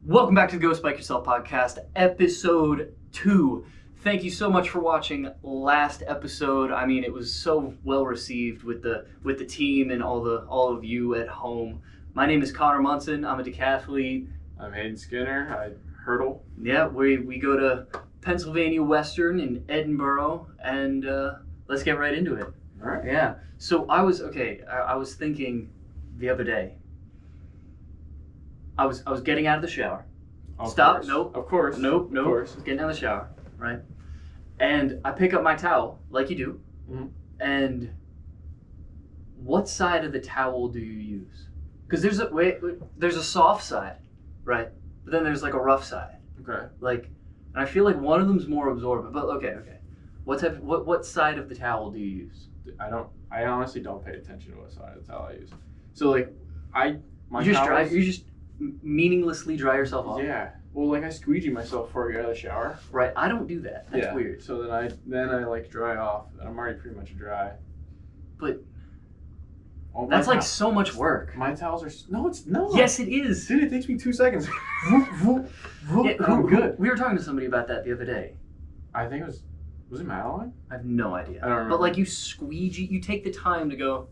Welcome back to the Go Spike Yourself podcast, episode 2. Thank you so much for watching last episode. I mean, it was so well received with the team and all of you at home. My name is Connor Munson. I'm a decathlete. I'm Hayden Skinner. I hurdle. Yeah, we go to Pennsylvania Western in Edinburgh, and let's get right into it. All right. Yeah. So I was thinking the other day. I was getting out of the shower. Stop. Course. Nope. Of course. Nope. Of course. I was getting out of the shower, right? And I pick up my towel, like you do. Mm-hmm. And what side of the towel do you use? Because there's a soft side, right? But then there's like a rough side. Okay. Like, and I feel like one of them's more absorbent. But okay. What side of the towel do you use? I honestly don't pay attention to what side of the towel I use. So like, You just meaninglessly dry yourself off. Yeah. Well, like I squeegee myself before I get out of the shower. Right. I don't do that. That's weird. So then I like dry off, and I'm already pretty much dry. But that's like so much work. My towels are no, it's not. Yes, it is. Dude, it takes me 2 seconds. Yeah, I'm good. We were talking to somebody about that the other day. I think it was it Madeline? I have no idea. I don't remember. But like you squeegee, you take the time to go.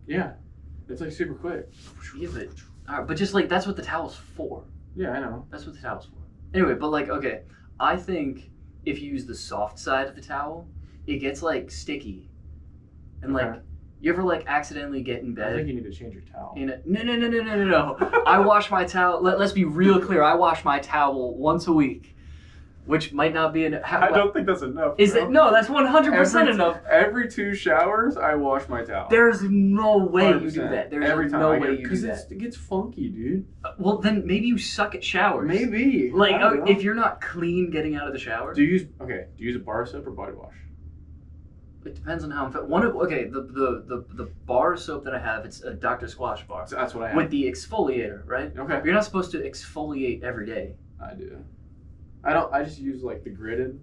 Yeah, it's like super quick. Yeah, but just like that's what the towel's for. Yeah, I know. That's what the towel's for. Anyway, but like okay, I think if you use the soft side of the towel, it gets like sticky, and like you ever like accidentally get in bed. I think you need to change your towel. No. I wash my towel. Let's be real clear. I wash my towel once a week. Which might not be enough. I don't think that's enough. Is it? No, that's 100% enough. Every 2 showers, I wash my towel. There's no way 100%. you do that. There's every time no way you do because that. it gets funky, dude. Well, then maybe you suck at showers. Maybe. Like, if you're not clean getting out of the shower. Do you use a bar soap or body wash? It depends on how I'm fit. The bar soap that I have, it's a Dr. Squash bar. So that's what I have. With the exfoliator, right? Okay. You're not supposed to exfoliate every day. I do. I just use like the gritted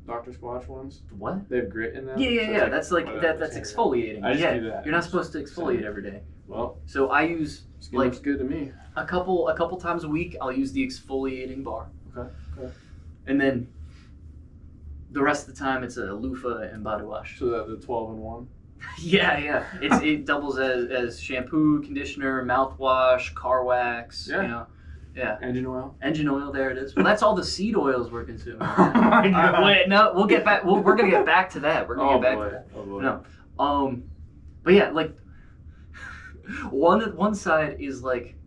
Dr. Squash ones. What? They have grit in them. Yeah. That's like that's exfoliating. I just do that. You're not supposed to exfoliate every day. Well, so I use skin looks good to me. A couple times a week. I'll use the exfoliating bar. Okay. And then the rest of the time it's a loofah and body wash. So that the 12-in-1. Yeah. It doubles as shampoo, conditioner, mouthwash, car wax. Yeah. You know. Yeah. Engine oil. Engine oil, there it is. Well, that's all the seed oils we're consuming. Oh my God. Wait, no, we'll get back. We're gonna get back to that. We're gonna get back to that. Oh boy. No. But yeah, like one side is like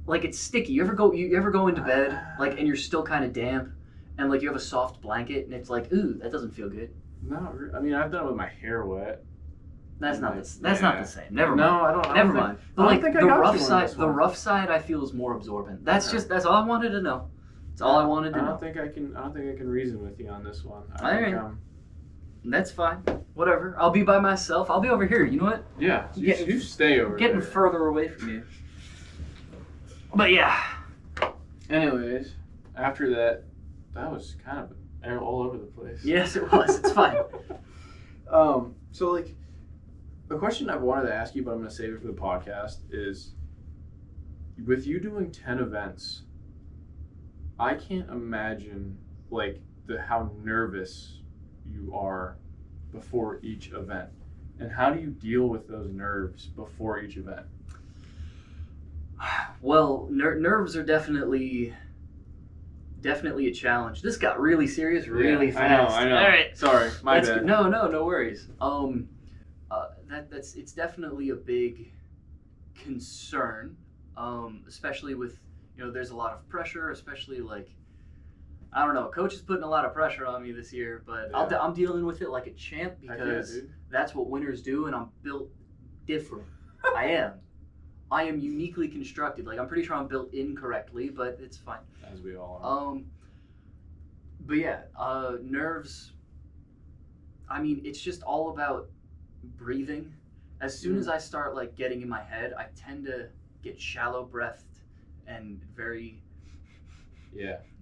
it's sticky. You ever go into bed like and you're still kind of damp and like you have a soft blanket and it's like, ooh, that doesn't feel good. No, I mean I've done it with my hair wet. That's not the same. Never mind. No, I don't. Never mind. But like think the rough side, I feel is more absorbent. That's all I wanted to know. That's all I wanted to know. I don't think I can reason with you on this one. That's fine. Whatever. I'll be by myself. I'll be over here. You know what? Yeah. You stay over there. Getting further away from you. But yeah. Anyways, after that was kind of all over the place. Yes, it was. It's fine. So like. The question I've wanted to ask you, but I'm going to save it for the podcast, is with you doing 10 events, I can't imagine like how nervous you are before each event. And how do you deal with those nerves before each event? Well, nerves are definitely a challenge. This got really serious really fast. I know. All right. Sorry, my bad. No worries. It's definitely a big concern, especially with, there's a lot of pressure, especially like, I don't know, coach is putting a lot of pressure on me this year, but yeah. I'm dealing with it like a champ because that's what winners do, and I'm built different. I am uniquely constructed. Like, I'm pretty sure I'm built incorrectly, but it's fine. As we all are. But yeah, nerves, I mean, it's just all about breathing. As soon as I start like getting in my head, I tend to get shallow breathed and very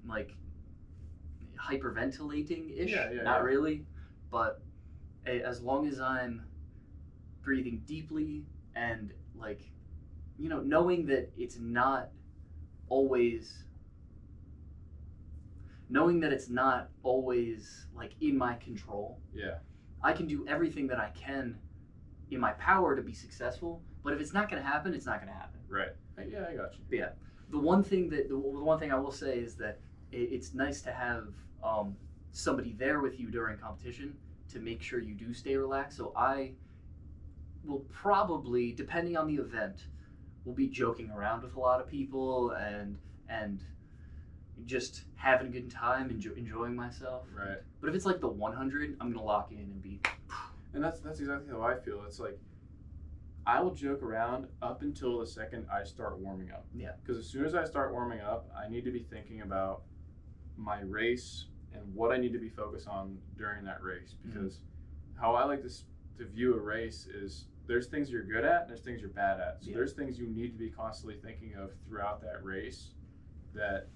like hyperventilating-ish. Not really, but as long as I'm breathing deeply and like, knowing that it's not always knowing that it's not always like in my control. Yeah. I can do everything that I can in my power to be successful, but if it's not going to happen, it's not going to happen. Right. Yeah, I got you. But yeah, the one thing I will say is that it's nice to have somebody there with you during competition to make sure you do stay relaxed. So I will probably, depending on the event, will be joking around with a lot of people and just having a good time, enjoying myself. Right. But if it's like the 100, I'm gonna lock in and be. And that's exactly how I feel. It's like I will joke around up until the second I start warming up. Yeah. Because as soon as I start warming up, I need to be thinking about my race and what I need to be focused on during that race. Because how I like to view a race is there's things you're good at and there's things you're bad at. So there's things you need to be constantly thinking of throughout that race that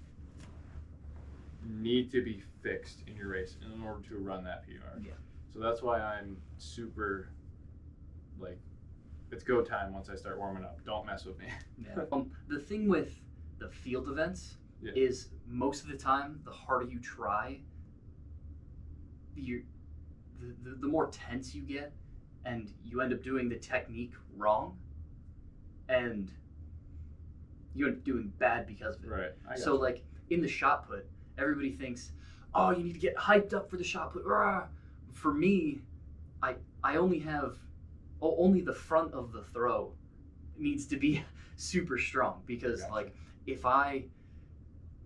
need to be fixed in your race in order to run that PR. Yeah. So that's why I'm super, like, it's go time once I start warming up. Don't mess with me. Yeah. The thing with the field events is most of the time, the harder you try, the more tense you get, and you end up doing the technique wrong, and you end up doing bad because of it. Right. So, like, in the shot put, everybody thinks, oh, you need to get hyped up for the shot put. Rah. For me, I only have only the front of the throw needs to be super strong, because like if I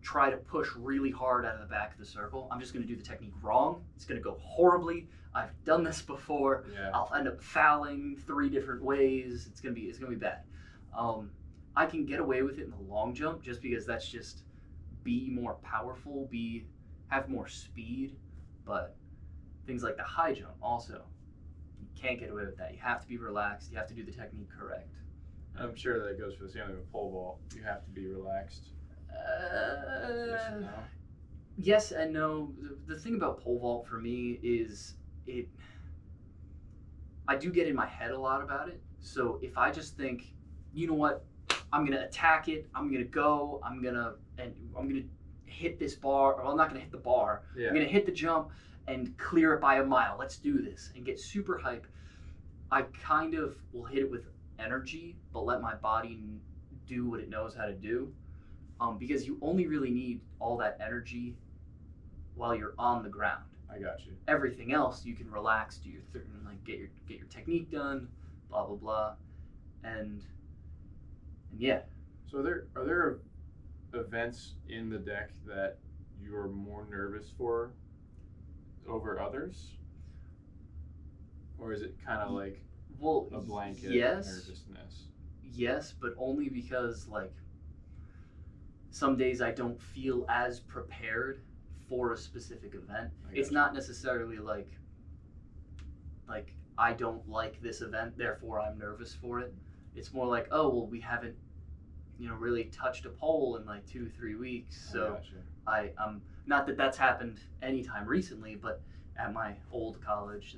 try to push really hard out of the back of the circle, I'm just going to do the technique wrong. It's going to go horribly. I've done this before. Yeah. I'll end up fouling 3 different ways. It's going to be bad. I can get away with it in the long jump just because that's just be more powerful, have more speed, but things like the high jump also, you can't get away with that. You have to be relaxed. You have to do the technique correct. I'm sure that goes for the same thing with pole vault. You have to be relaxed. Yes and no. Yes and no. The thing about pole vault for me is I do get in my head a lot about it. So if I just think, you know what, I'm gonna attack it. I'm gonna go. I'm gonna hit this bar. Or I'm not gonna hit the bar. Yeah. I'm gonna hit the jump and clear it by a mile. Let's do this and get super hype. I kind of will hit it with energy, but let my body do what it knows how to do. Because you only really need all that energy while you're on the ground. I got you. Everything else you can relax, do your get your technique done, blah blah blah, and yeah. So are there events in the deck that you're more nervous for over others, or is it kind of like a blanket nervousness? Yes, but only because like some days I don't feel as prepared for a specific event. It's not necessarily like I don't like this event, therefore I'm nervous for it. It's more like, oh well, we haven't really touched a pole in like 2-3 weeks, so I'm not that that's happened anytime recently, but at my old college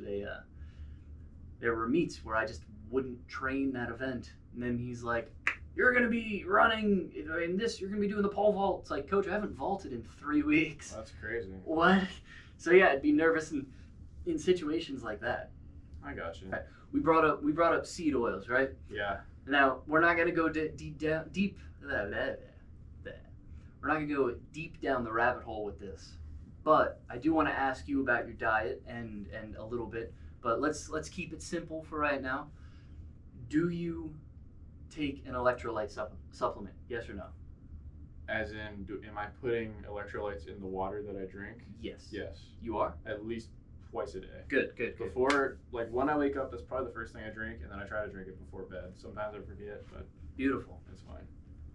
there were meets where I just wouldn't train that event, and then he's like, you're going to be running in this, you're going to be doing the pole vault. It's like, coach, I haven't vaulted in 3 weeks. That's crazy. What? So yeah, I'd be nervous in situations like that. I got you. Right. We brought up seed oils, right? Yeah. Now, we're not going to go deep. We're not going to go deep down the rabbit hole with this. But I do want to ask you about your diet and a little bit, but let's keep it simple for right now. Do you take an electrolyte supplement? Yes or no? As in, am I putting electrolytes in the water that I drink? Yes. Yes. You are? At least twice a day. Good. Before, like when I wake up, that's probably the first thing I drink, and then I try to drink it before bed. Sometimes I forget, but beautiful. It's fine.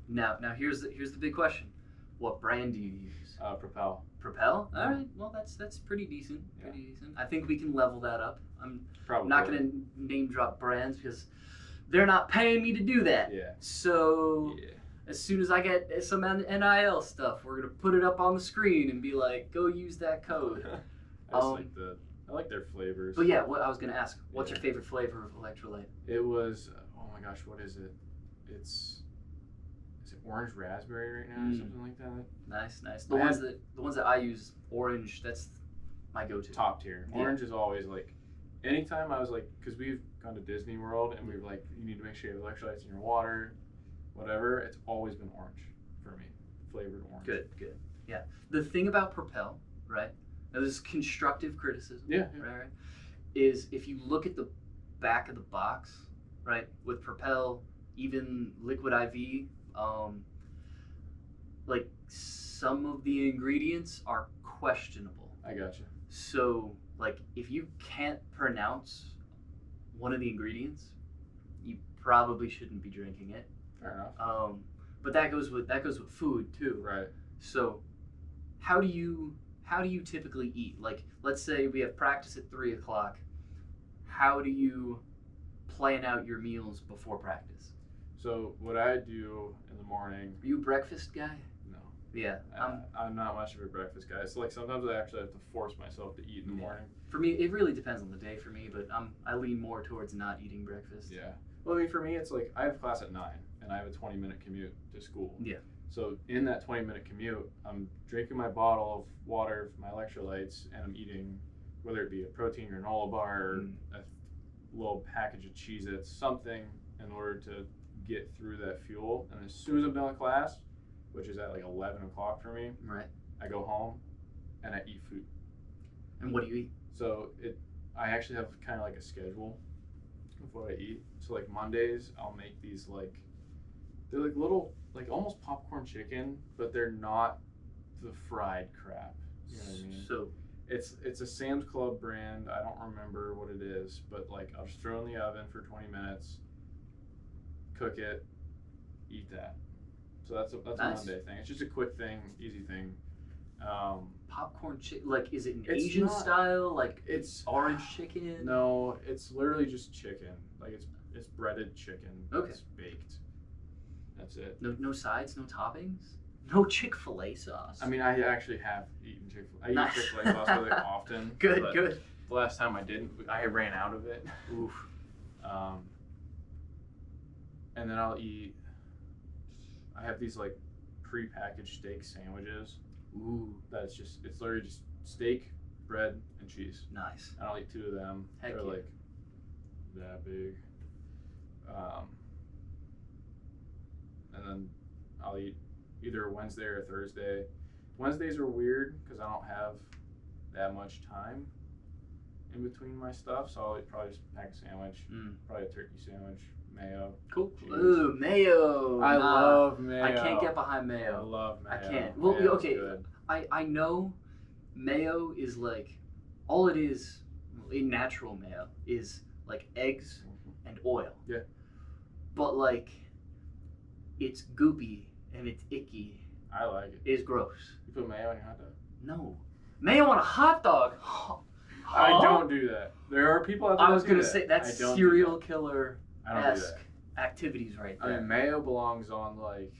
Now here's the big question. What brand do you use? Propel. Propel? All right. Well, that's pretty decent. Pretty decent. I think we can level that up. I'm probably not going to name drop brands because they're not paying me to do that. Yeah. So as soon as I get some NIL stuff, we're going to put it up on the screen and be like, go use that code. I like their flavors. But yeah, what I was going to ask, what's your favorite flavor of electrolyte? It was, oh my gosh, what is it? is it orange raspberry right now or something like that? Nice. The ones that I use, orange. That's my go-to. Top tier. Orange is always like, anytime I was like, because we've gone to Disney World and we've like, you need to make sure you have electrolytes in your water, whatever. It's always been orange for me, flavored orange. Good. Yeah. The thing about Propel, right? Now this is constructive criticism. Yeah. Right. Is if you look at the back of the box, right, with Propel, even Liquid IV, like some of the ingredients are questionable. I gotcha. So like if you can't pronounce one of the ingredients, you probably shouldn't be drinking it. Fair enough. But that goes with food too. Right. So how do you typically eat? Like, let's say we have practice at 3:00. How do you plan out your meals before practice? So what I do in the morning. Are you a breakfast guy? No. Yeah. I'm not much of a breakfast guy. So like sometimes I actually have to force myself to eat in the morning. For me, it really depends on the day for me, but I lean more towards not eating breakfast. Yeah. Well, I mean, for me, it's like I have class at 9 and I have a 20-minute commute to school. Yeah. So in that 20-minute commute, I'm drinking my bottle of water, my electrolytes, and I'm eating, whether it be a protein granola bar or a little package of Cheez-Its, something in order to get through that fuel. And as soon as I'm done with class, which is at like 11 o'clock for me, right, I go home and I eat food. And what do you eat? So I actually have kind of like a schedule of what I eat. So like Mondays, I'll make these they're like little, like almost popcorn chicken, but they're not the fried crap. You know what I mean? So it's a Sam's Club brand. I don't remember what it is, but like I'll just throw it in the oven for 20 minutes, cook it, eat that. So that's nice. a Monday thing. It's just a quick thing, easy thing. Popcorn chicken, like, is it an Asian style? Like, it's orange chicken? No, it's literally just chicken. Like it's breaded chicken. Okay. It's baked. That's it. No sides, no toppings, no Chick-fil-A sauce. I mean, I actually have eaten Chick-fil-A. I Nice. eat Chick-fil-A sauce really often. Good. The last time I didn't, I ran out of it. Oof. And then I'll eat. I have these like pre-packaged steak sandwiches. Ooh. It's literally just steak, bread, and cheese. Nice. And I'll eat 2 of them. Heck They're yeah. like that big. And then I'll eat either Wednesday or Thursday. Wednesdays are weird because I don't have that much time in between my stuff, so I'll probably just pack a sandwich, probably a turkey sandwich, mayo. Cool. Cheese. Ooh, mayo. I love mayo. I can't get behind mayo. I love mayo. I can't. Well, Mayo's okay. good. I know mayo is like, all it is in natural mayo is like eggs and oil. Yeah. But like, it's goopy and it's icky. I like it. It's gross. You put mayo on your hot dog? No. Mayo on a hot dog? I don't do that. There are people out there I was that going do to say, that. that's I don't serial do that. killer-esque I don't do that. activities right I there. mean, mayo belongs on like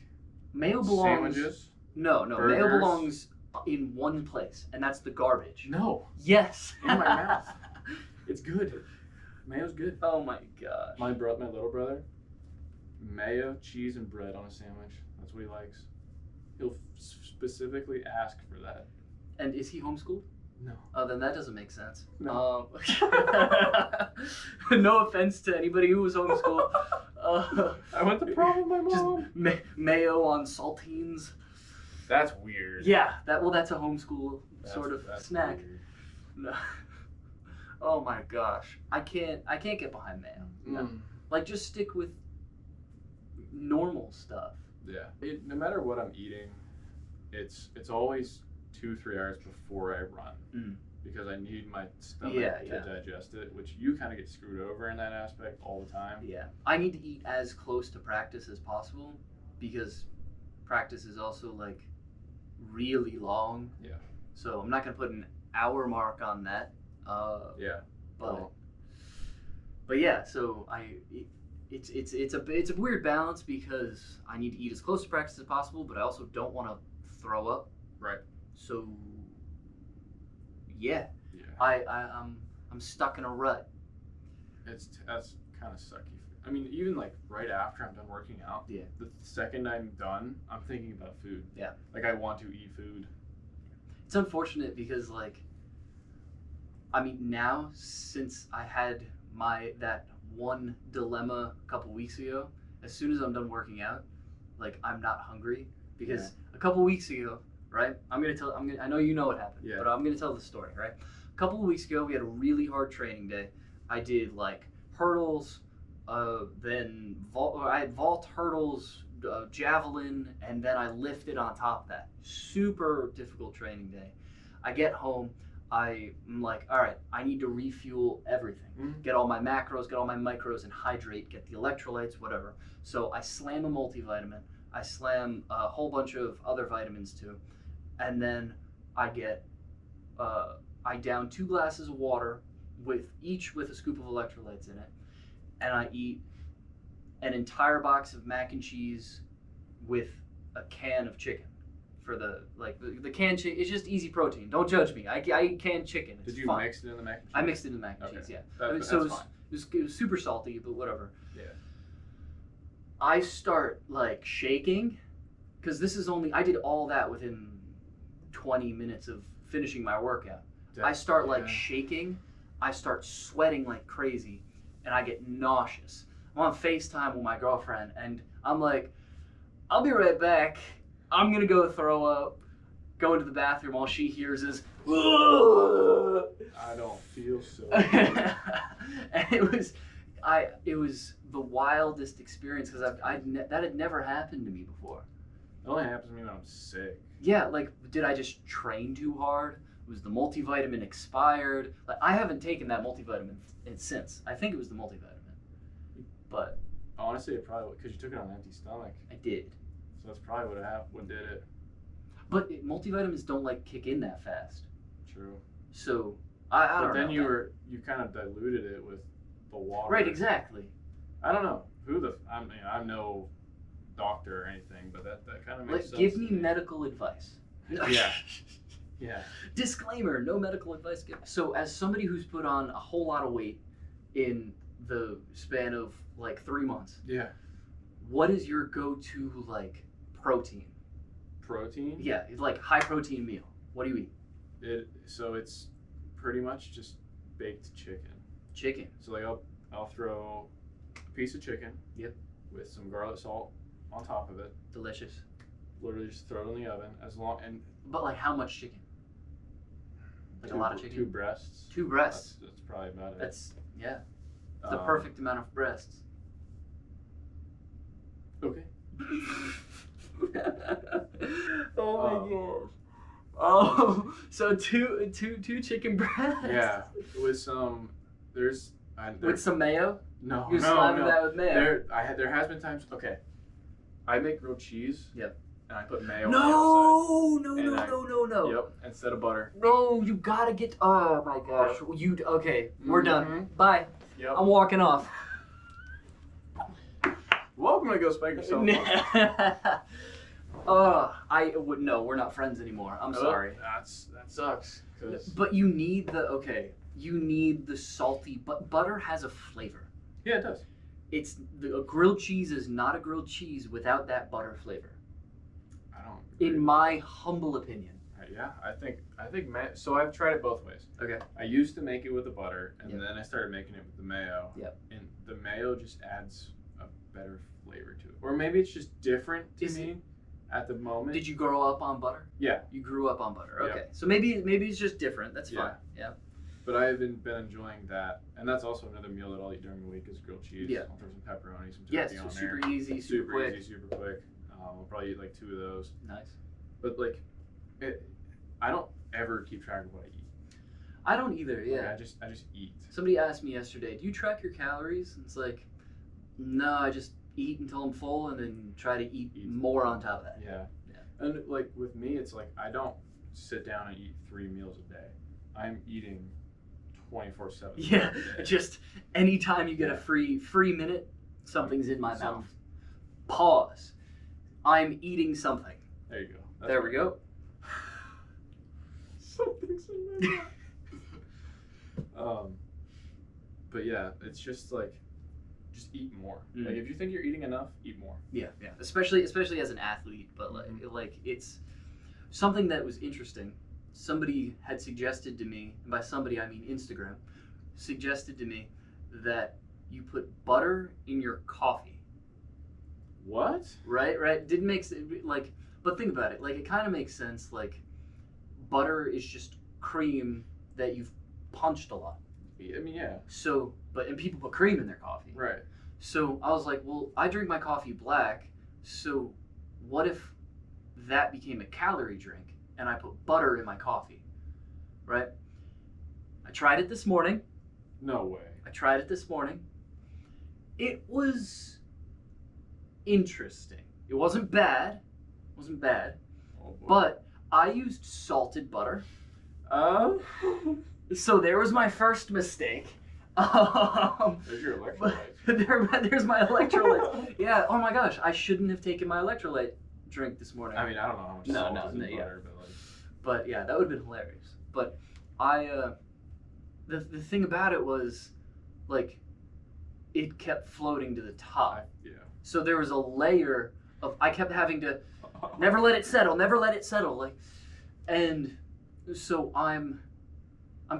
Mayo belongs... sandwiches. No, burgers. mayo belongs in one place, and that's the garbage. No, Yes. in my mouth. It's good. Mayo's good. Oh my gosh. My little brother, mayo, cheese, and bread on a sandwich. That's what he likes. He'll specifically ask for that. And is he homeschooled? No. Oh, then that doesn't make sense. No. No offense to anybody who was homeschooled. I went to prom with my mom. Just mayo on saltines. That's weird. Yeah, that's a homeschool sort of that's snack. weird. No. Oh my gosh, I can't get behind mayo. No. Like, just stick with normal stuff. Yeah. No matter what I'm eating, it's always 2-3 hours before I run because I need my stomach to digest it, which you kind of get screwed over in that aspect all the time. Yeah, I need to eat as close to practice as possible because practice is also like really long. Yeah. So I'm not gonna put an hour mark on that. Yeah. But yeah, so it's a weird balance because I need to eat as close to practice as possible, but I also don't want to throw up. Right. So yeah. Yeah. I'm stuck in a rut. That's kind of sucky. I mean, even like right after I'm done working out, Yeah. the second I'm done, I'm thinking about food. Yeah. Like I want to eat food. It's unfortunate because like, I mean, now since I had that one dilemma a couple weeks ago, as soon as I'm done working out, like I'm not hungry because a couple weeks ago, right? I know you know what happened, but I'm gonna tell the story, right? A couple of weeks ago, we had a really hard training day. I did like hurdles, then I had vault, hurdles, javelin, and then I lifted on top of that. Super difficult training day. I get home. I'm like, all right, I need to refuel everything. Get all my macros, get all my micros, and hydrate, get the electrolytes, whatever. So I slam a multivitamin. I slam a whole bunch of other vitamins too. And then I down 2 glasses of water with a scoop of electrolytes in it. And I eat an entire box of mac and cheese with a can of chicken. For the canned chicken, it's just easy protein. Don't judge me. I eat canned chicken. It's Did you fun. mix it in the mac and cheese? I mixed it in the mac and cheese. Yeah. That's so fine. It was super salty, but whatever. Yeah. I start like shaking, because I did all that within 20 minutes of finishing my workout. I start like shaking. I start sweating like crazy, and I get nauseous. I'm on FaceTime with my girlfriend, and I'm like, I'll be right back. I'm going to go throw up, go into the bathroom. All she hears is, ugh! I don't feel so good. And it was the wildest experience because that had never happened to me before. It only happens to me when I'm sick. Yeah, like, did I just train too hard? Was the multivitamin expired? Like, I haven't taken that multivitamin since. I think it was the multivitamin. But honestly, it probably because you took it on an empty stomach. I did. So that's probably what did it. But multivitamins don't like kick in that fast. True. So I don't know. But then you kind of diluted it with the water. Right, exactly. I don't know I'm no doctor or anything, but that kind of makes sense. Give me medical advice. Yeah. Yeah. Disclaimer: no medical advice given. So, as somebody who's put on a whole lot of weight in the span of like 3 months, yeah, what is your go-to like protein? Protein? Yeah, it's like high protein meal. What do you eat? So it's pretty much just baked chicken. Chicken. So like I'll throw a piece of chicken. Yep. With some garlic salt on top of it. Delicious. Literally just throw it in the oven But like how much chicken? Like a lot of chicken. 2 breasts. 2 breasts. That's probably about it. That's the perfect amount of breasts. Okay. Oh my gosh. Oh, so two chicken breasts. Yeah, with some. With some mayo. No, you slathered that with mayo. There has been times. Okay, I make grilled cheese. Yep. And I put mayo. No. No. Yep. Instead of butter. No, you gotta get. Oh my gosh. Okay, we're done. Bye. Yep. I'm walking off. Welcome to Go Spike Yourself. No, we're not friends anymore. I'm sorry. That sucks. But you need the salty, but butter has a flavor. Yeah, it does. A grilled cheese is not a grilled cheese without that butter flavor. I don't. In my humble opinion. Yeah, I think so I've tried it both ways. Okay. I used to make it with the butter, and then I started making it with the mayo. Yep. And the mayo just adds a better flavor to it. Or maybe it's just different to me at the moment. Did you grow up on butter? Yeah. You grew up on butter. Okay. Yeah. So maybe it's just different. That's fine. Yeah. But I have been enjoying that, and that's also another meal that I'll eat during the week is grilled cheese. Yeah. I'll throw some pepperoni, some turkey on there. Super easy, super quick. Super quick. I'll probably eat like 2 of those. Nice. But like, I don't ever keep track of what I eat. I don't either. Yeah. Like, I just eat. Somebody asked me yesterday, "Do you track your calories?" And it's like, no, I just eat until I'm full, and then try to eat more on top of that. Yeah. And like with me, it's like I don't sit down and eat 3 meals a day. I'm eating 24/7. Yeah, just anytime you get a free minute, something's in my mouth. Pause. I'm eating something. There you go. There we go. Something's in my mouth. But yeah, it's just like just eat more. Mm. Like if you think you're eating enough, eat more. Yeah. Especially as an athlete, but like it's something that was interesting. Somebody had suggested to me, and by somebody I mean Instagram, suggested to me that you put butter in your coffee. What? Right. Didn't make sense. Like, but think about it. Like, it kind of makes sense. Like, butter is just cream that you've punched a lot. I mean, yeah. So, and people put cream in their coffee. Right. So I was like, well, I drink my coffee black. So, what if that became a calorie drink and I put butter in my coffee? Right. I tried it this morning. No way. It was interesting. It wasn't bad. Oh, but I used salted butter. So there was my first mistake. There's your electrolytes. There's my electrolytes. Yeah. Oh my gosh, I shouldn't have taken my electrolyte drink this morning. I mean, I don't know how much salt is in butter, but like. But yeah, that would have been hilarious. But the thing about it was, like, it kept floating to the top. Yeah. So there was a layer of, I kept having to never let it settle, like, and so I'm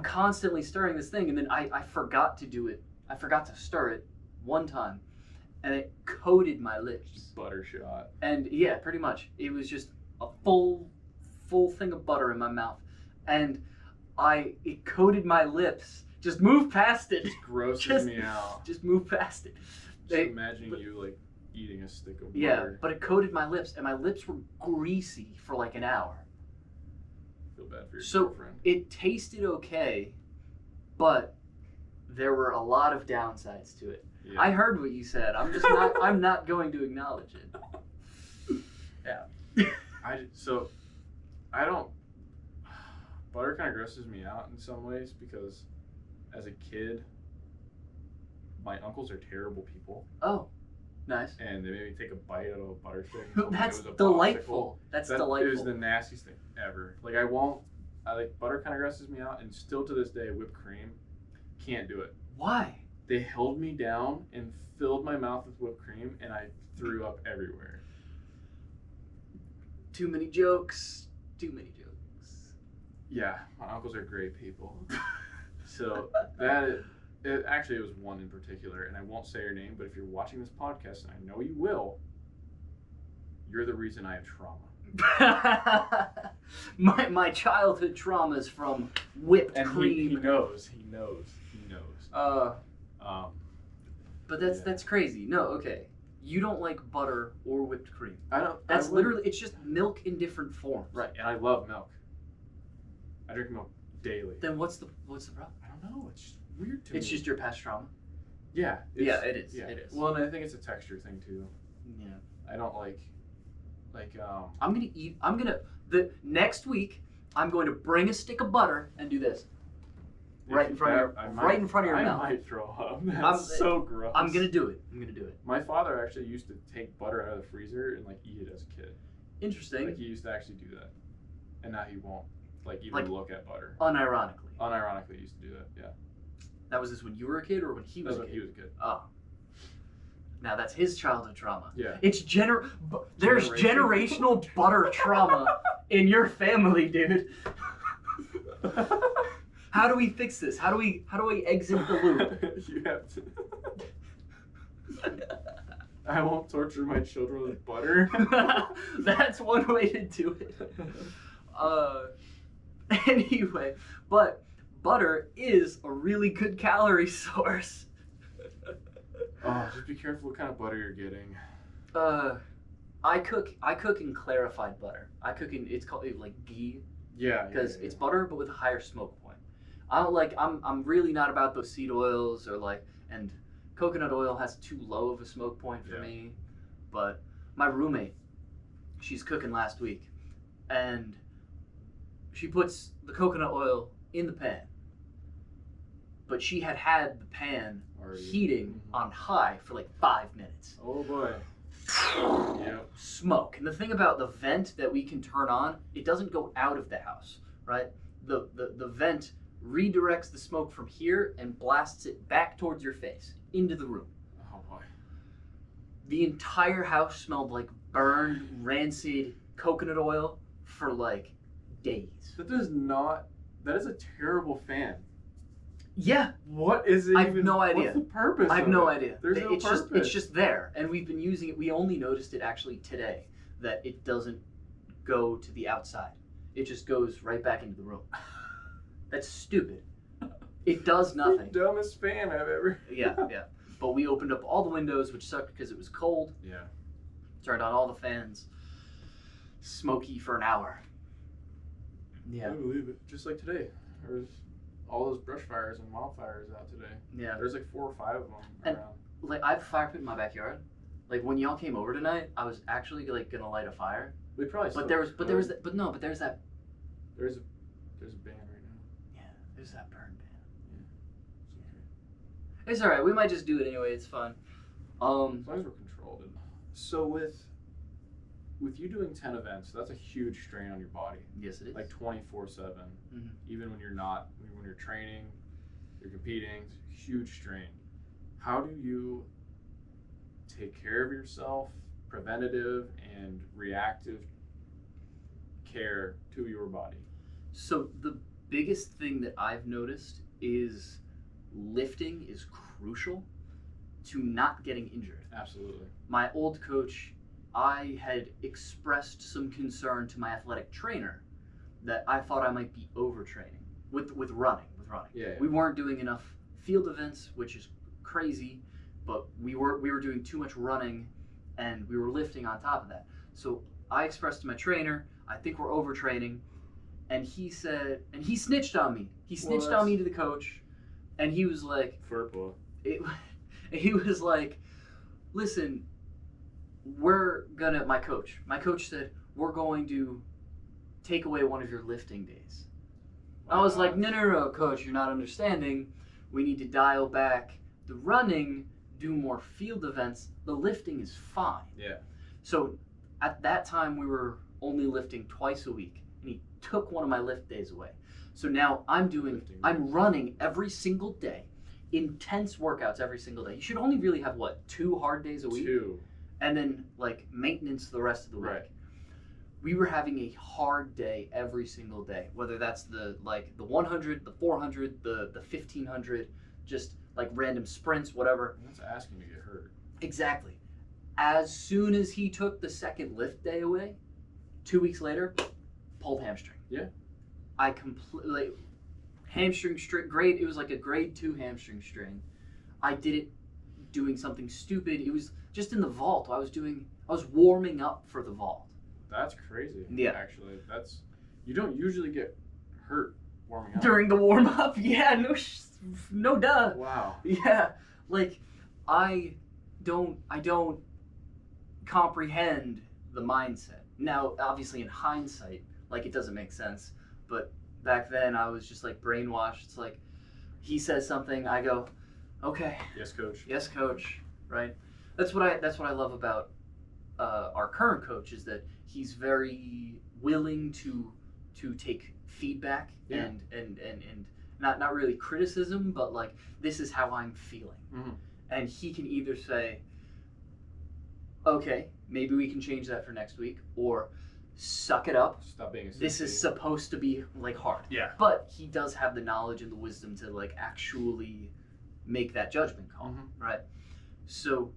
constantly stirring this thing, and then I forgot to do it. I forgot to stir it one time, and it coated my lips. Just butter shot. And yeah, pretty much. It was just a full thing of butter in my mouth, and it coated my lips. Just move past it. Just grosses me out. Just move past it. Just imagining you like eating a stick of butter. Yeah, but it coated my lips, and my lips were greasy for like an hour. I feel bad for your girlfriend. It tasted okay, but there were a lot of downsides to it. Yeah. I heard what you said. I'm just not. I'm not going to acknowledge it. Yeah. I don't. Butter kind of grosses me out in some ways because, as a kid, my uncles are terrible people. Oh, nice. And they made me take a bite out of a butter stick. That's delightful. That's delightful. It was the nastiest thing ever. Like butter kind of grosses me out, and still to this day, whipped cream, can't do it. Why? They held me down and filled my mouth with whipped cream, and I threw up everywhere. Too many jokes. Yeah, my uncles are great people. So it actually was one in particular, and I won't say her name, but if you're watching this podcast, and I know you will, you're the reason I have trauma. my childhood traumas from whipped cream. He knows. But that's crazy. No, okay. You don't like butter or whipped cream. I don't. That's literally, it's just milk in different forms. Right, and I love milk. I drink milk daily. Then what's the problem? I don't know. It's just weird to me. It's just your past trauma. Yeah. It is. It is. Well, and I think it's a texture thing too. Yeah. I don't like. Next week, I'm going to bring a stick of butter and do this. Right in front of your mouth. I might throw up. That's so gross. I'm gonna do it. My father actually used to take butter out of the freezer and like eat it as a kid. Interesting. Like he used to actually do that, and now he won't even look at butter. Unironically, he used to do that. Yeah. That was this when you were a kid or when he was a kid? When he was a kid. Oh. Now that's his childhood trauma. Yeah. It's there's generational butter trauma in your family, dude. How do we fix this? How do we exit the loop? You have to. I won't torture my children with butter. That's one way to do it. Anyway, but butter is a really good calorie source. Oh, just be careful what kind of butter you're getting. I cook in clarified butter. It's called like ghee. Yeah. Because it's butter but with a higher smoke point. I'm really not about those seed oils and coconut oil has too low of a smoke point for me. But my roommate, she's cooking last week, and she puts the coconut oil in the pan. But she had the pan heating on high for like 5 minutes. Oh boy. Yep. Smoke. And the thing about the vent that we can turn on, it doesn't go out of the house, right? The vent redirects the smoke from here and blasts it back towards your face, into the room. Oh The entire house smelled like burned, rancid coconut oil for like days. That is a terrible fan. Yeah. What is it? I have no idea. What's the purpose? I have no idea. There's no purpose. It's just there, and we've been using it. We only noticed it actually today that it doesn't go to the outside. It just goes right back into the room. That's stupid. It does nothing. The dumbest fan I've ever. Yeah. But we opened up all the windows, which sucked because it was cold. Yeah. Turned on all the fans. Smoky for an hour. Yeah. I believe it. Just like today, there was all those brush fires and wildfires out today. Yeah. There's like 4 or 5 of them And, around. like, I have a fire pit in my backyard. Like, when y'all came over tonight, I was actually like gonna light a fire. We probably. But there's that. There's a band right now. Yeah, there's that burn ban. Yeah. It's all right. We might just do it anyway. It's fun. As long as we're controlled. So with you doing 10 events, that's a huge strain on your body. Yes, it is. Like 24/7. Mm-hmm. Even when you're training, you're competing, it's a huge strain. How do you take care of yourself, preventative and reactive care to your body? So the biggest thing that I've noticed is lifting is crucial to not getting injured. Absolutely. My old coach, I had expressed some concern to my athletic trainer that I thought I might be overtraining with running. Yeah. We weren't doing enough field events, which is crazy, but we were doing too much running and we were lifting on top of that. So I expressed to my trainer, I think we're overtraining, and he said, and he snitched on me. He snitched on me to the coach, and he was like, he was like, listen, my coach said, we're going to take away one of your lifting days. I was like, no, coach, you're not understanding. We need to dial back the running, do more field events. The lifting is fine. Yeah. So at that time, we were only lifting twice a week, and he took one of my lift days away. So now I'm running every single day, intense workouts every single day. You should only really have 2 hard days a week? 2. And then like maintenance the rest of the week. Right. We were having a hard day every single day, whether that's the 100, the 400, the 1500, just like random sprints, whatever. That's asking to get hurt. Exactly. As soon as he took the second lift day away, 2 weeks later, pulled hamstring. Yeah. I completely hamstring grade. It was like a grade 2 hamstring strain. I did it doing something stupid. It was just in the vault. I was warming up for the vault. That's crazy. Yeah. Actually, you don't usually get hurt warming up. During the warm up? Yeah, no duh. Wow. Yeah. Like I don't comprehend the mindset. Now, obviously in hindsight, like it doesn't make sense, but back then I was just like brainwashed. It's like he says something, I go, okay. Yes, coach. Yes, coach. Right. That's what I love about our current coach is that he's very willing to take feedback and not really criticism, but like this is how I'm feeling, and he can either say, okay, maybe we can change that for next week, or suck it up. Stop being a sissy. This is supposed to be like hard. Yeah. But he does have the knowledge and the wisdom to like actually make that judgment call, right? So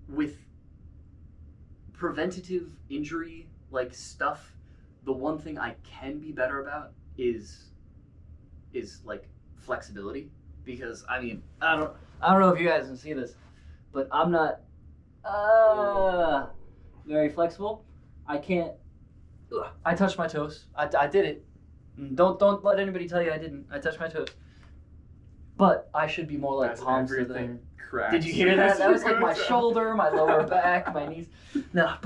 with preventative injury like stuff, the one thing I can be better about is like flexibility, because I mean I don't know if you guys can see this, but I'm not very flexible. I can't. I touched my toes. I did it. Don't let anybody tell you I didn't. I touched my toes. But I should be more like palms to the. Cracks. Did you hear that? That was like my shoulder, my lower back, my knees. No,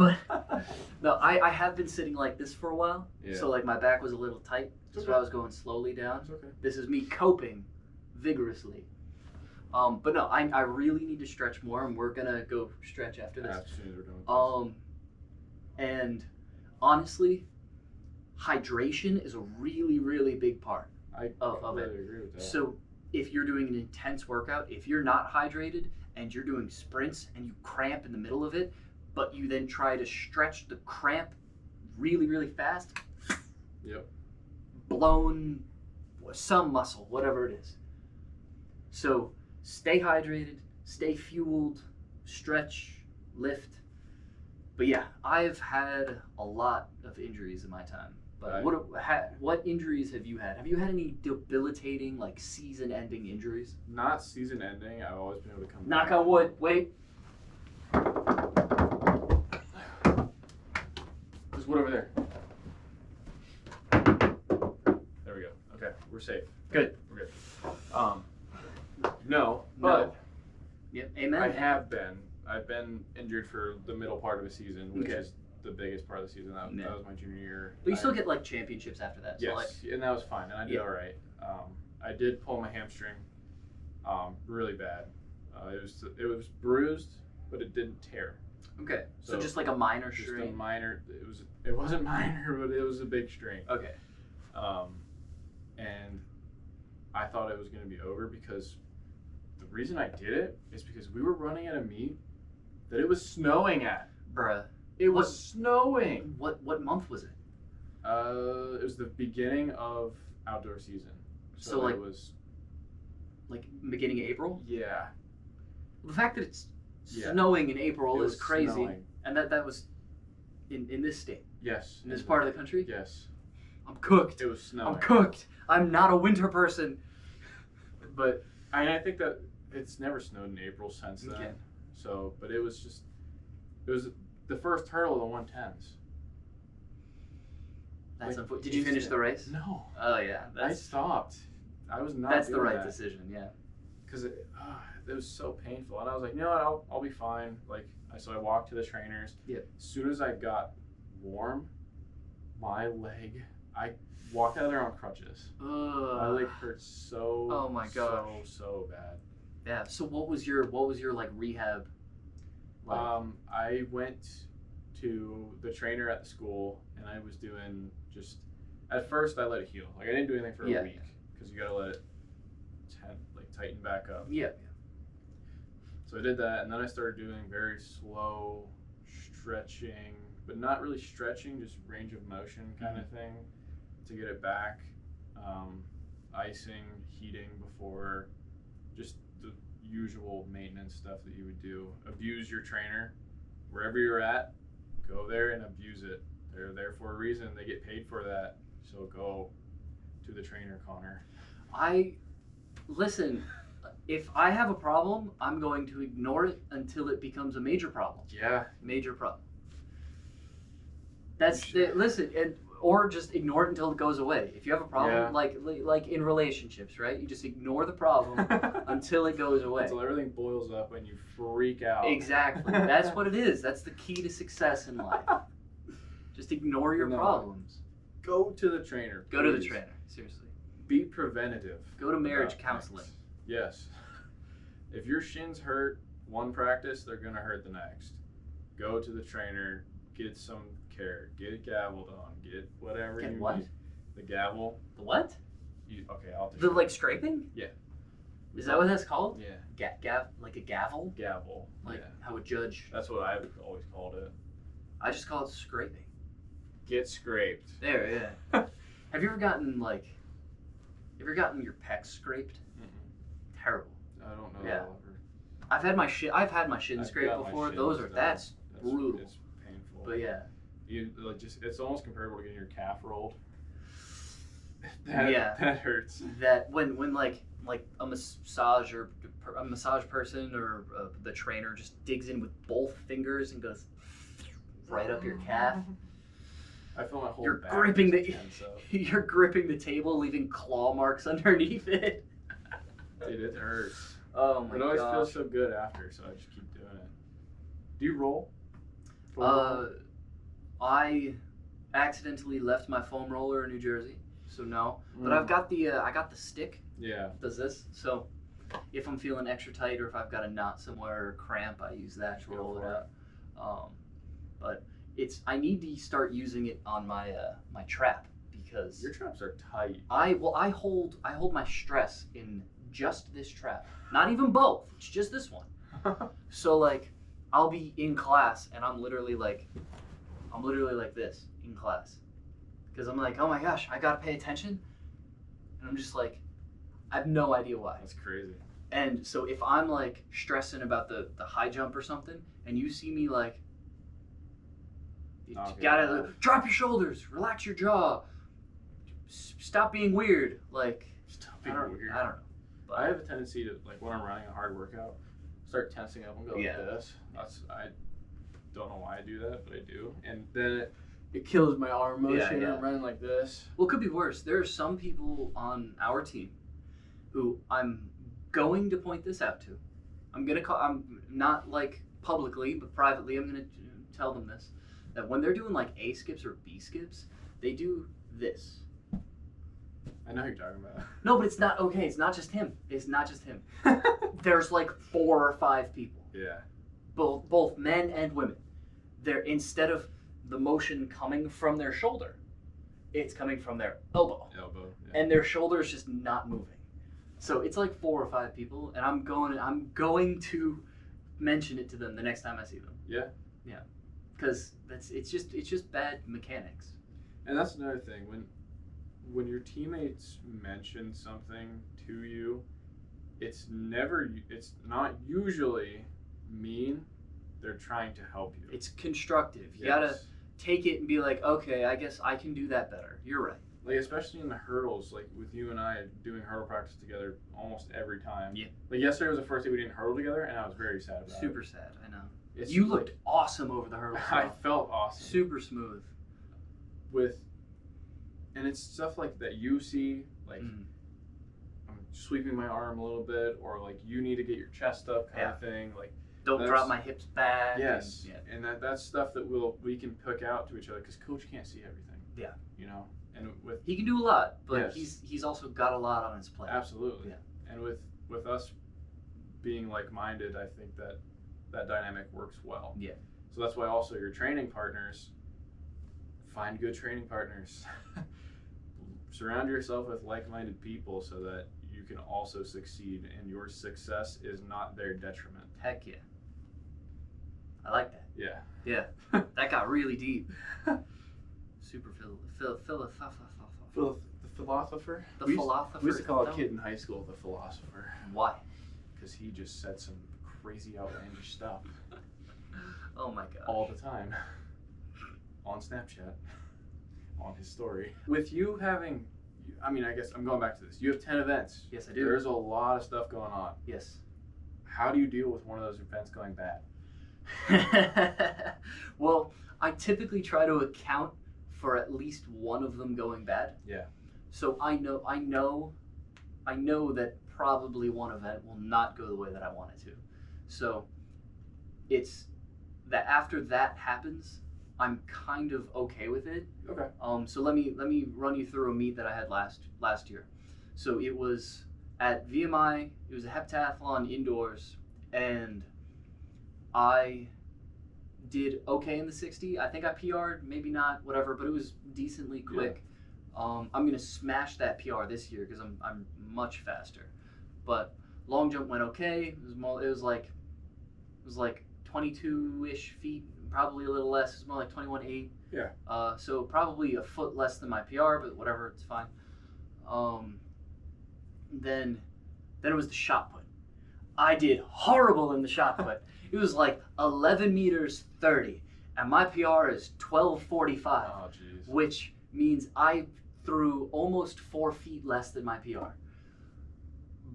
I have been sitting like this for a while. Yeah. So like my back was a little tight. So I was going slowly down. It's okay. This is me coping vigorously. But no, I really need to stretch more, and we're gonna go stretch after this. As soon as we're done with this. And honestly, hydration is a really, really big part of it. Agree with that. So if you're doing an intense workout, if you're not hydrated, and you're doing sprints and you cramp in the middle of it, but you then try to stretch the cramp really, really fast. Yep. Blown some muscle, whatever it is. So stay hydrated, stay fueled, stretch, lift. But yeah, I've had a lot of injuries in my time. But what injuries have you had? Have you had any debilitating, like, season-ending injuries? Not season-ending. I've always been able to come Knock back. on wood. Wait. There's wood over there. There we go. Okay, we're safe. Good. We're good. No, but Yep. Amen. I've been injured for the middle part of the season, which is the biggest part of the season. That was my junior year. But you still get like championships after that. Yes, So, like, and that was fine, and I did all right. I did pull my hamstring, really bad. It was bruised, but it didn't tear. Okay. So just like a minor strain. Just a minor. It wasn't minor, but it was a big strain. Okay. And I thought it was going to be over because the reason I did it is because we were running at a meet that it was snowing at. Bruh. It was snowing. What month was it? It was the beginning of outdoor season. So like, it was like beginning of April? Yeah. The fact that it's snowing in April is crazy. Snowing. And that was in this state. Yes. In this part of the country? Yes. I'm cooked. It was snowing. I'm cooked. I'm not a winter person. But I think that it's never snowed in April since then. Okay. So, but it was the first hurdle of the 110s. That's Like, did you finish the race? No. Oh yeah. I stopped. I was not. That's the doing right that. decision. Yeah. Because it was so painful, and I was like, you know what, I'll be fine. Like, so I walked to the trainers. Yeah. As soon as I got warm, my leg, I walked out of there on crutches. My leg hurt so. Oh my gosh. So bad. Yeah. So what was your like rehab? Like? I went to the trainer at the school, and I was doing just. At first, I let it heal. Like, I didn't do anything for a week because you gotta let it tighten back up. Yeah. So I did that, and then I started doing very slow stretching, but not really stretching, just range of motion kind of thing to get it back. Icing, heating before, just the usual maintenance stuff that you would do. Abuse your trainer. Wherever you're at, go there and abuse it. They're there for a reason. They get paid for that. So go to the trainer, Connor. Listen, if I have a problem, I'm going to ignore it until it becomes a major problem. Yeah. Major problem. Listen, or just ignore it until it goes away. If you have a problem, like in relationships, right? You just ignore the problem until it goes away. Until everything boils up and you freak out. Exactly. That's what it is. That's the key to success in life. Just ignore your problems. Go to the trainer. Go to the trainer. Seriously. Be preventative. Go to marriage counseling. Yes. If your shins hurt one practice, they're going to hurt the next. Go to the trainer. Get some care. Get it gavelled on. Get whatever you need. The gavel. The what? I'll The like scraping? Yeah. Is that what that's called? Yeah. Like a gavel? Gavel. Like how a judge. That's what I've always called it. I just call it scraping. Get scraped. There, yeah. Have you ever gotten your pecs scraped? Mm-mm. Terrible. I don't know. Yeah. I've had my shin scraped before. That's brutal. It's painful. But yeah. It's almost comparable to getting your calf rolled. That hurts. That when like a massage person or the trainer just digs in with both fingers and goes right up your calf. I feel my whole You're back gripping tense up. You're gripping the table, leaving claw marks underneath it. Dude, it hurts. Oh my god. It always feels so good after, so I just keep doing it. Do you roll? I accidentally left my foam roller in New Jersey, so no. But I've got I got the stick. Yeah. Does this? So if I'm feeling extra tight or if I've got a knot somewhere or cramp, I use that to roll it out. But I need to start using it on my my trap because your traps are tight. I hold my stress in just this trap. Not even both. It's just this one. So like, I'll be in class and I'm literally like this in class, because I'm like, oh my gosh, I gotta pay attention, and I'm just like, I have no idea why. That's crazy. And so if I'm like stressing about the high jump or something, and you see me like, you gotta drop your shoulders, relax your jaw, stop being weird. Like, Stop being weird. I don't know. But I have a tendency to, like, when I'm running a hard workout, start tensing up and go like this. I don't know why I do that, but I do. And then it kills my arm motion. Yeah. I'm running like this. Well, it could be worse. There are some people on our team who I'm going to point this out to. I'm not like publicly, but privately, I'm gonna tell them this, that when they're doing like A skips or B skips, they do this. I know who you're talking about. No, but it's not okay. It's not just him. There's like 4 or 5 people. Yeah. Both men and women. They're, instead of the motion coming from their shoulder, it's coming from their elbow. Yeah. And their shoulder is just not moving. So it's like 4 or 5 people, and I'm going to mention it to them the next time I see them. Yeah. Yeah. Because it's just bad mechanics. And that's another thing, when your teammates mention something to you, it's not usually mean. They're trying to help you. It's constructive. You gotta take it and be like, okay, I guess I can do that better. You're right. Like, especially in the hurdles, like with you and I doing hurdle practice together almost every time. Yeah. Like yesterday was the first day we didn't hurdle together, and I was very sad about it. Super sad, I know. You looked awesome over the hurdles. I felt awesome. Super smooth. And it's stuff like that you see, like I'm sweeping my arm a little bit, or like you need to get your chest up kind of thing. Like, don't drop my hips back. Yes. And that's stuff that we can pick out to each other, because coach can't see everything. Yeah. You know, and he can do a lot, but he's also got a lot on his plate. Absolutely. Yeah. And with us being like-minded, I think that dynamic works well. Yeah. So that's why also your training partners, find good training partners. Surround yourself with like-minded people so that you can also succeed, and your success is not their detriment. Heck yeah. I like that. Yeah. Yeah. That got really deep. Super philosophical. The philosopher? The philosopher. We used to call a kid in high school the philosopher. Why? Because he just said some crazy outlandish stuff. Oh my god. All the time. On Snapchat. On his story. With you having, I mean, I guess I'm going back to this. You have 10 events. Yes, I do. There's a lot of stuff going on. Yes. How do you deal with one of those events going bad? Well, I typically try to account for at least one of them going bad. Yeah. So I know that probably one event will not go the way that I want it to. So it's that after that happens, I'm kind of okay with it. Okay. So let me run you through a meet that I had last year. So it was at VMI. It was a heptathlon indoors, and I did okay in the 60. I think I PR'd, maybe not, whatever, but it was decently quick. Yeah. I'm gonna smash that PR this year because I'm much faster. But long jump went okay. It was like 22-ish feet, probably a little less. It's more like 21.8. Yeah. So probably a foot less than my PR, but whatever, it's fine. Then it was the shot put. I did horrible in the shot put. It was like 11 meters 30, and my PR is 12:45. Oh, jeez. Which means I threw almost 4 feet less than my PR.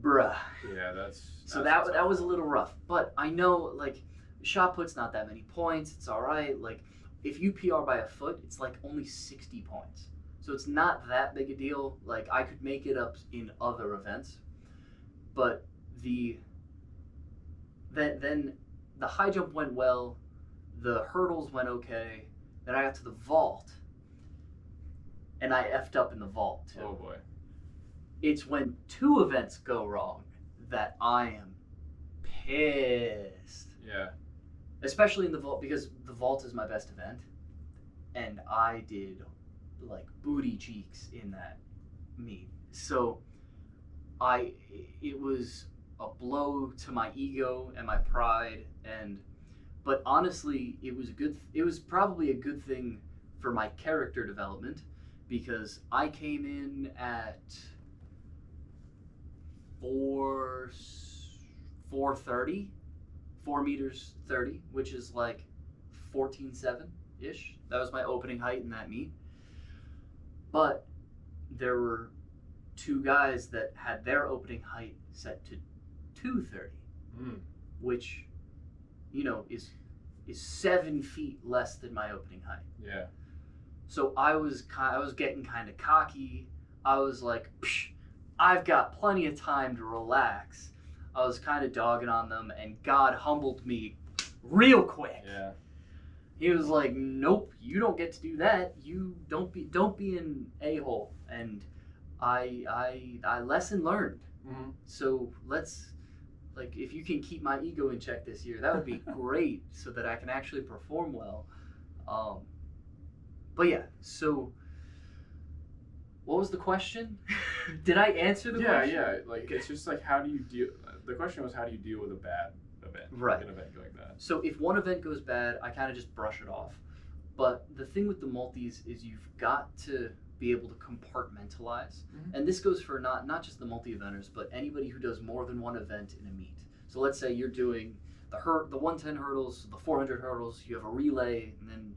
Bruh. Yeah, that's that was a little rough. But I know, like, shot put's not that many points. It's all right. Like, if you PR by a foot, it's like only 60 points. So it's not that big a deal. Like, I could make it up in other events. But then the high jump went well. The hurdles went okay. Then I got to the vault, and I effed up in the vault too. Oh boy. It's when 2 events go wrong that I am pissed. Yeah. Especially in the vault, because the vault is my best event, and I did like booty cheeks in that meet. So it was a blow to my ego and my pride, but honestly, it was probably a good thing for my character development, because I came in at 430, 4 meters 30, which is like 14.7 ish. That was my opening height in that meet. But there were two guys that had their opening height set to 230, which, you know, is 7 feet less than my opening height. Yeah. So I was getting kind of cocky. I was like, psh, I've got plenty of time to relax. I was kind of dogging on them, and God humbled me real quick. Yeah. He was like, "Nope, you don't get to do that. You don't be an a-hole." And I lesson learned. Mm-hmm. So if you can keep my ego in check this year, that would be great, so that I can actually perform well. But yeah, so what was the question? Did I answer the question? Yeah. Like, it's just like, how do you deal? The question was, how do you deal with a bad event? Right. An event going bad. So if one event goes bad, I kind of just brush it off. But the thing with the multis is you've got to be able to compartmentalize. Mm-hmm. And this goes for not just the multi-eventers, but anybody who does more than one event in a meet. So let's say you're doing the 110 hurdles, the 400 hurdles, you have a relay, and then,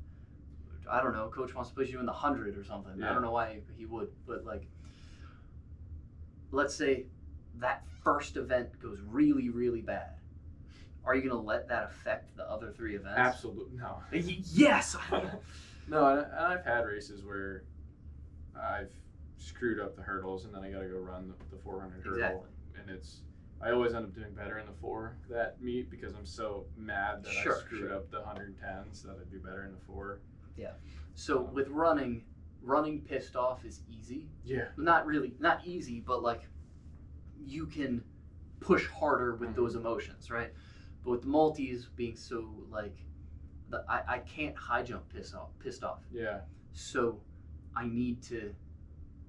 I don't know, coach wants to put you in the 100 or something. Yeah. I don't know why he would, but like, let's say that first event goes really, really bad. Are you going to let that affect the other three events? Absolutely no. Yes. No, and I've had races where I've screwed up the hurdles, and then I got to go run the 400 hurdle. Exactly. And I always end up doing better in the 4 that meet, because I'm so mad that I screwed up the 110s that I do better in the 4. Yeah. So with running pissed off is easy. Yeah. Not easy, but like, you can push harder with those emotions, right? But with the multis being so like, I can't high jump pissed off. Yeah. So I need to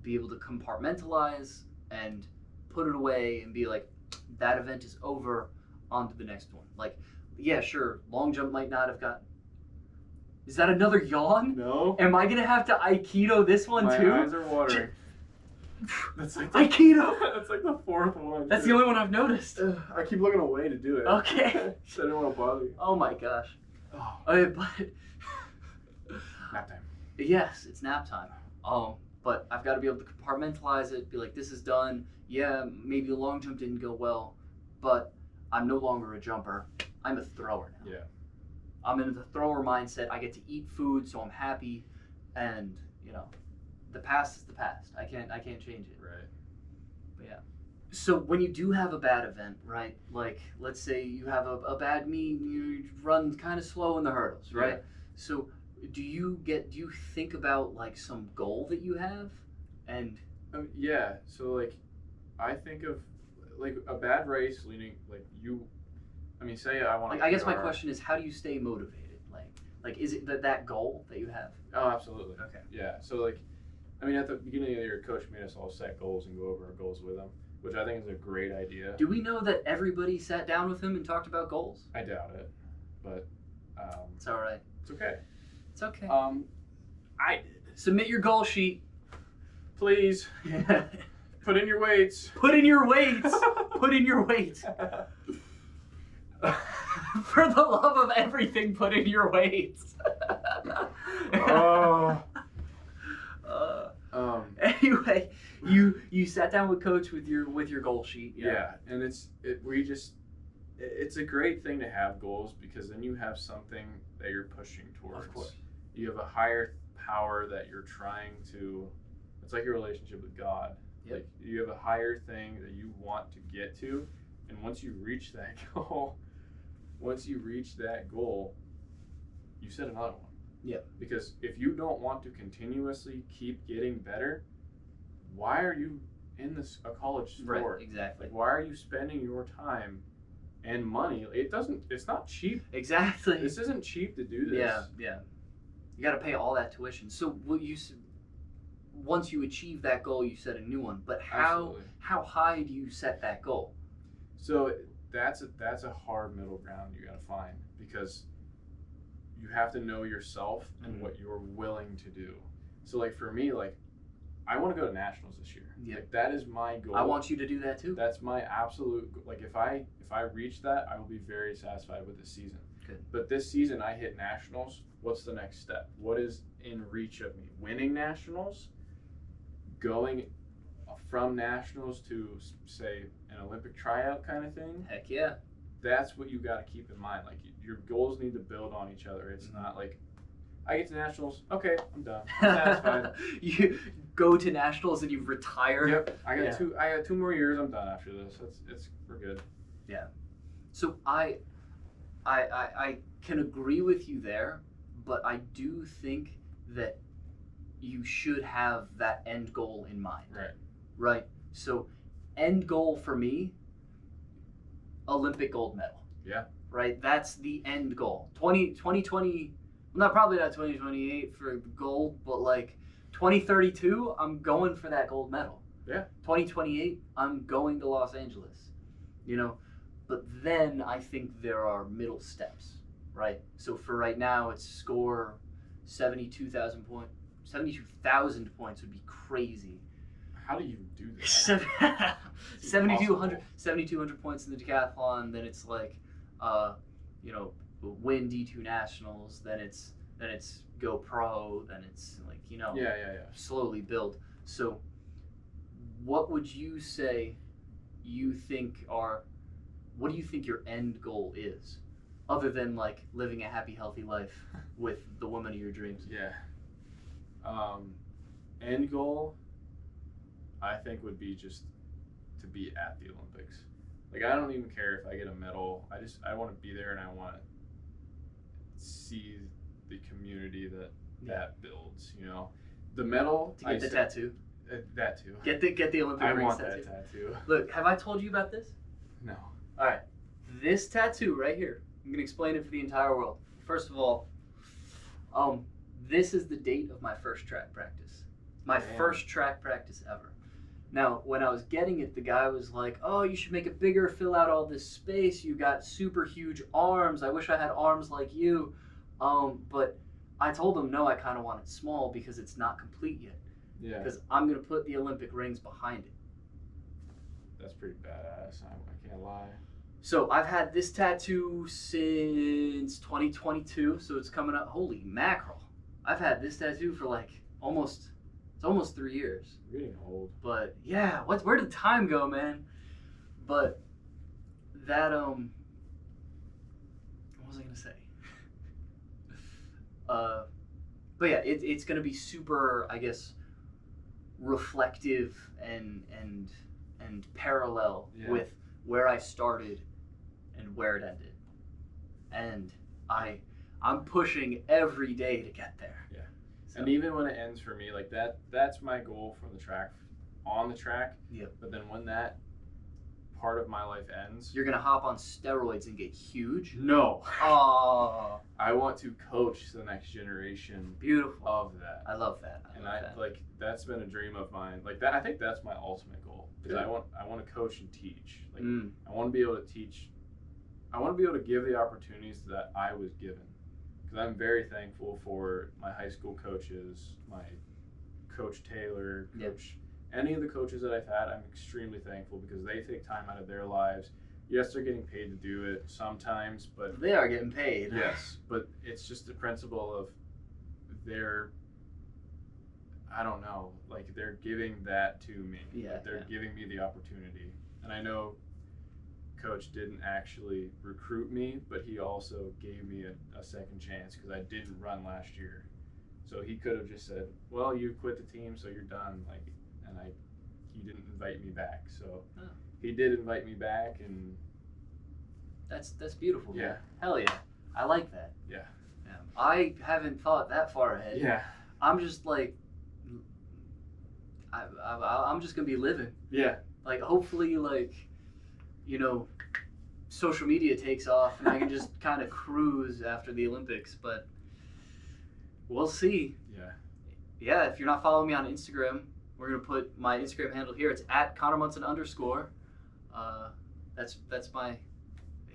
be able to compartmentalize and put it away and be like, that event is over, on to the next one. Like, yeah, sure, long jump might not have gotten. Is that another yawn? No. Am I gonna have to Aikido this one too? My eyes are watering. That's like Aikido. That's like the 4th one. That's the only one I've noticed. I keep looking away to do it. Okay. So I didn't want to bother you. Oh my gosh. Oh. But Nap time. yes, it's nap time. But I've got to be able to compartmentalize it. Be like, this is done. Yeah, maybe the long jump didn't go well, but I'm no longer a jumper. I'm a thrower now. Yeah. I'm in the thrower mindset. I get to eat food, so I'm happy, and you know, the past is the past. I can't change it. Right. But yeah. So when you do have a bad event, right? Like, let's say you have a bad meet and you run kind of slow in the hurdles, right? Yeah. So do you think about like some goal that you have, and yeah. So like, I think of like a bad race leading like you. I mean, say I want. Like, I guess my question is, how do you stay motivated? Like, is it that goal that you have? Oh, absolutely. Okay. Yeah. So like, I mean, at the beginning of the year, Coach made us all set goals and go over our goals with them, which I think is a great idea. Do we know that everybody sat down with him and talked about goals? I doubt it, but it's all right. It's okay. It's okay. I did. Submit your goal sheet. Please. Put in your weights. Put in your weights. Put in your weights. For the love of everything, put in your weights. Oh. Anyway, you sat down with Coach with your goal sheet. Yeah, and it's a great thing to have goals, because then you have something that you're pushing towards. Of course. You have a higher power that you're trying to. It's like your relationship with God. Yep. Like, you have a higher thing that you want to get to, and once you reach that goal, you set another one. Yeah. Because if you don't want to continuously keep getting better, why are you in a college sport? Right, exactly. Like, why are you spending your time and money? It's not cheap. Exactly. This isn't cheap to do this. Yeah. You got to pay all that tuition. So once you achieve that goal, you set a new one. But how high do you set that goal? So that's a hard middle ground you got to find, because you have to know yourself and what you're willing to do. So like for me, like I want to go to nationals this year. Yep. Like that is my goal. I want you to do that too. That's my absolute, like if I reach that, I will be very satisfied with this season. Good. But this season I hit nationals. What's the next step? What is in reach of me? Winning nationals, going from nationals to say an Olympic tryout kind of thing. Heck yeah. That's what you got to keep in mind. Like your goals need to build on each other. It's not like I get to nationals, okay, I'm done. I'm satisfied. You go to nationals and you retire. Yep. I got 2 more years. I'm done after this. We're good. Yeah. So I can agree with you there, but I do think that you should have that end goal in mind. Right. Right. So end goal for me, Olympic gold medal. Yeah. Right. That's the end goal. 2020. Not probably not 2028 for gold, but like 2032, I'm going for that gold medal. Yeah. 2028, I'm going to Los Angeles. You know, but then I think there are middle steps, right? So for right now, it's score 72,000 points. 72,000 points would be crazy. How do you do that? 7,200 points in the decathlon. Then it's like, win D2 nationals. Then it's go pro. Then it's like Yeah. slowly build. So, what would you say? What do you think your end goal is, other than like living a happy, healthy life with the woman of your dreams? Yeah. End goal, I think, would be just to be at the Olympics. Like I don't even care if I get a medal. I want to be there, and I want to see the community that builds. The medal. To get the tattoo. That too. Get the Olympic I rings want tattoo. that tattoo. Look, have I told you about this? No. All right, this tattoo right here. I'm gonna explain it for the entire world. First of all, this is the date of my first track practice. My first track practice ever. Now, when I was getting it, the guy was like, "Oh, you should make it bigger, fill out all this space. You got super huge arms. I wish I had arms like you." But I told him, no, I kind of want it small because it's not complete yet. Yeah. Because I'm going to put the Olympic rings behind it. That's pretty badass. I can't lie. So I've had this tattoo since 2022, so it's coming up. Holy mackerel. I've had this tattoo for like almost 3 years. You're getting old. But yeah, where did time go, man? But that, what was I going to say? But yeah, it's going to be super, I guess, reflective and parallel with where I started and where it ended. And I'm pushing every day to get there. Yeah. So. And even when it ends for me, like that's my goal from the track, on the track. Yep. But then when that part of my life ends, you're gonna hop on steroids and get huge? No. Oh. I want to coach the next generation. Beautiful. Of that. I love that. Like that's been a dream of mine. Like that, I think that's my ultimate goal. Because I want to coach and teach. Like I want to be able to teach. I want to be able to give the opportunities that I was given. Because I'm very thankful for my high school coaches, my coach Taylor, any of the coaches that I've had. I'm extremely thankful because they take time out of their lives. Yes, they're getting paid to do it sometimes, but they are getting paid. Yes, but it's just the principle of I don't know, like they're giving that to me. Yeah, like they're giving me the opportunity. And I know Coach didn't actually recruit me, but he also gave me a second chance because I didn't run last year. So he could have just said, "Well, you quit the team, so you're done." He didn't invite me back. So he did invite me back, and that's beautiful. Man. Yeah. Hell yeah, I like that. Yeah. I haven't thought that far ahead. Yeah. I'm just like, I'm just gonna be living. Yeah. Like hopefully, like, social media takes off and I can just kind of cruise after the Olympics. But we'll see. Yeah. Yeah. If you're not following me on Instagram, we're gonna put my Instagram handle here. It's @ConnorMunson_. that's my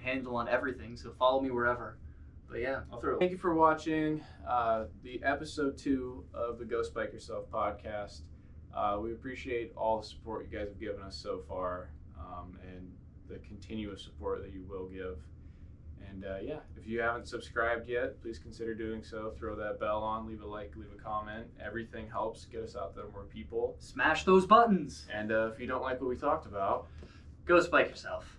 handle on everything. So follow me wherever. But yeah, I'll throw it. Thank you for watching the episode 2 of the Go Spike Yourself podcast. We appreciate all the support you guys have given us so far, and the continuous support that you will give. And yeah, if you haven't subscribed yet, please consider doing so. Throw that bell on, leave a like, leave a comment. Everything helps get us out there to more people. Smash those buttons. And if you don't like what we talked about, go spike yourself.